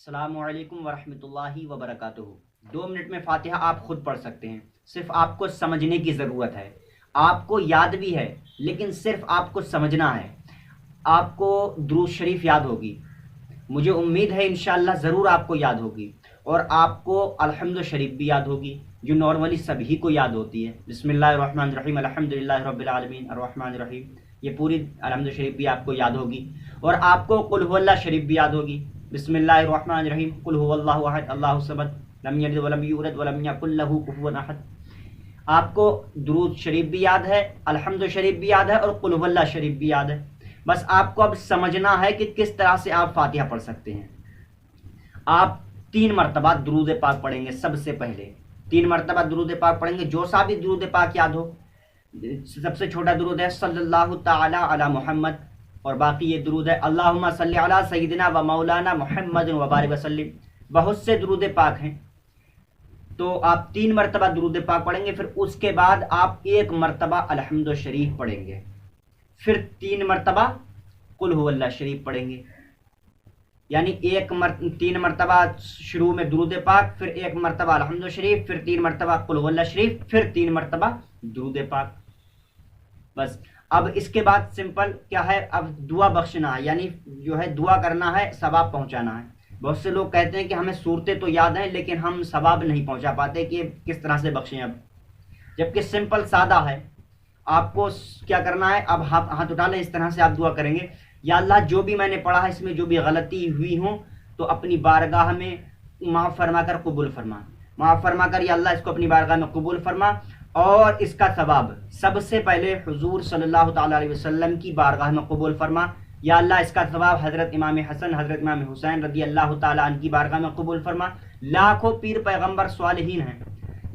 अस्सलामु अलैकुम वरहमतुल्लाहि वबरकातुहू। 2 मिनट में फातिहा आप खुद पढ़ सकते हैं। सिर्फ आपको समझने की ज़रूरत है। आपको याद भी है, लेकिन सिर्फ आपको समझना है। आपको दुरूद शरीफ याद होगी, मुझे उम्मीद है इंशाअल्लाह ज़रूर आपको याद होगी। और आपको अल्हम्दु शरीफ भी याद होगी, जो नॉर्मली सभी को याद होती है। बिस्मिल्लाहिर्रहमानिर्रहीम अल्हम्दुलिल्लाहि रब्बिल आलमीन अर्रहमानिर्रहीम, ये पूरी अल्हम्दु शरीफ भी आपको याद होगी। और आपको कुल हुवल्लाह शरीफ भी याद होगी। बिस्मिल्लाहिर्रहमानिर्रहीम कुल हुवल्लाहु अहद अल्लाहु समद लम यलिद वलम यूलद वलम यकुल लहू कुफुवन अहद। आपको दुरूद शरीफ भी याद है, अल्हम्दु शरीफ भी याद है और कुल हुवल्लाह शरीफ भी याद है। बस आपको अब समझना है कि किस तरह से आप फातिहा पढ़ सकते हैं। आप 3 मरतबा दुरूद पाक पढ़ेंगे। सबसे पहले 3 मरतबा दुरूद पाक पढ़ेंगे, जो सा भी दुरूद पाक याद हो। सबसे छोटा दुरूद है सल्लल्लाहु ताला अला मुहम्मद, और बाकी ये दुरूद है अल्लाहुम्मा सल्ली अला सय्यिदिना व मौलाना मुहम्मद व बारिक वसल्लिम। बहुत से दुरूद पाक हैं, तो आप 3 मरतबा दुरूद पाक पढ़ेंगे। फिर उसके बाद आप 1 मरतबा अल्हम्दु शरीफ पढ़ेंगे। फिर 3 मरतबा कुल हुवल्लाह शरीफ पढ़ेंगे। यानी 3 मरतबा शुरू में दुरूद पाक, फिर 1 मरतबा अल्हम्दु शरीफ, फिर 3 मरतबा कुल हुवल्लाह शरीफ, फिर 3 मरतबा दुरूद पाक। बस अब इसके बाद सिंपल क्या है, अब दुआ बख्शना है, यानी जो है दुआ करना है, सवाब पहुंचाना है। बहुत से लोग कहते हैं कि हमें सूरतें तो याद हैं, लेकिन हम सवाब नहीं पहुंचा पाते कि किस तरह से बख्शें। अब जबकि सिंपल सादा है। आपको क्या करना है, अब हाथ उठा लें, इस तरह से आप दुआ करेंगे, या अल्लाह जो भी मैंने पढ़ा है इसमें जो भी गलती हुई हो तो अपनी बारगाह में माफ़ फरमा कर कबूल फरमा, माफ़ फरमा कर या अल्लाह इसको अपनी बारगाह में कबूल फरमा। और इसका सवाब सबसे पहले हुजूर सल्लल्लाहु ताला अलैहि वसल्लम की बारगाह में कबूल फरमा। या अल्लाह इसका सवाब हज़रत इमाम हसन, हज़रत इमाम हुसैन रज़ी अल्लाह ताला अन्हु की बारगाह में कबूल फरमा। लाखों पीर पैगम्बर स्वालिहीन हैं,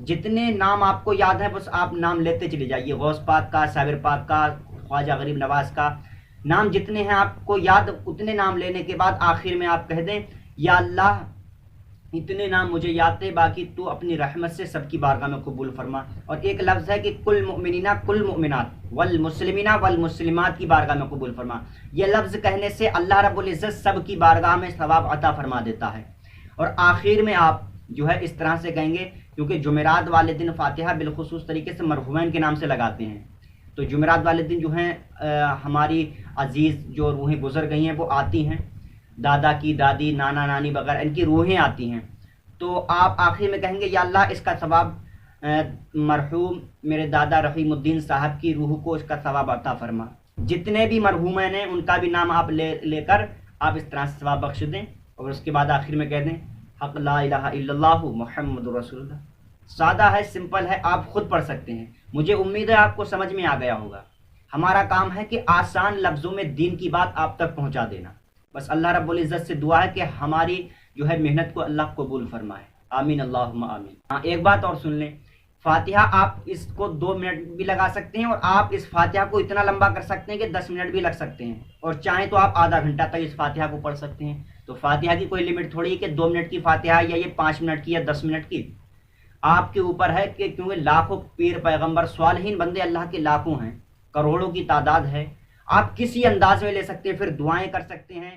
जितने नाम आपको याद है बस आप नाम लेते चले जाइए। गौस पाक का, साबिर पाक का, ख्वाजा गरीब नवाज का, नाम जितने हैं आपको याद, उतने नाम लेने के बाद आखिर में आप कह दें या अल्लाह इतने नाम मुझे याद थे, बाकी तू अपनी रहमत से सबकी बारगाह में कबूल फरमा। और एक लफ्ज़ है कि कुल मुमिनीना कुल मुमिनात वल मुस्लिमीना वल मुस्लिमात की बारगाह में कबूल फरमा। यह लफ्ज़ कहने से अल्लाह रब्बुल इज़्ज़त सब की बारगाह में सवाब अता फरमा देता है। और आखिर में आप जो है इस तरह से कहेंगे, क्योंकि जुमेरात वाले दिन फातिहा बिलखुसूस तरीके से मरहुमैन के नाम से लगाते हैं। तो जुमेरात वाले दिन जो हैं हमारी अजीज़ जो रूहें गुजर गई हैं वो आती हैं, दादा की दादी, नाना नानी वगैरह इनकी रूहें आती हैं। तो आप आखिर में कहेंगे या अल्लाह इसका सवाब मरहूम मेरे दादा रहीमुद्दीन साहब की रूह को इसका सवाब अता फरमा। जितने भी मरहूमैन हैं उनका भी नाम आप लेकर आप इस तरह से सवाब बख्श दें। और उसके बाद आखिर में कह दें हक़ ला इलाहा इल्लल्लाहु मुहम्मदुर रसूलुल्लाह। सादा है, सिंपल है, आप खुद पढ़ सकते हैं। मुझे उम्मीद है आपको समझ में आ गया होगा। हमारा काम है कि आसान लफ्ज़ों में दीन की बात आप तक पहुंचा देना। बस अल्लाह रब्बुल इज़्ज़त से दुआ है कि हमारी जो है मेहनत को अल्लाह कबूल फरमाए। आमीन अल्लाहुम्मा आमीन। हाँ, एक बात और सुन लें, फातिहा आप इसको 2 मिनट भी लगा सकते हैं, और आप इस फातिहा को इतना लंबा कर सकते हैं कि 10 मिनट भी लग सकते हैं, और चाहें तो आप आधा घंटा तक इस फातिहा को पढ़ सकते हैं। तो फातिहा की कोई लिमिट थोड़ी है कि 2 मिनट की फातिहा या ये 5 मिनट की या 10 मिनट की। आपके ऊपर है कि क्योंकि लाखों पीर पैगम्बर स्वालिहीन बंदे अल्लाह के लाखों हैं, करोड़ों की तादाद है। आप किसी अंदाज में ले सकते हैं, फिर दुआएं कर सकते हैं।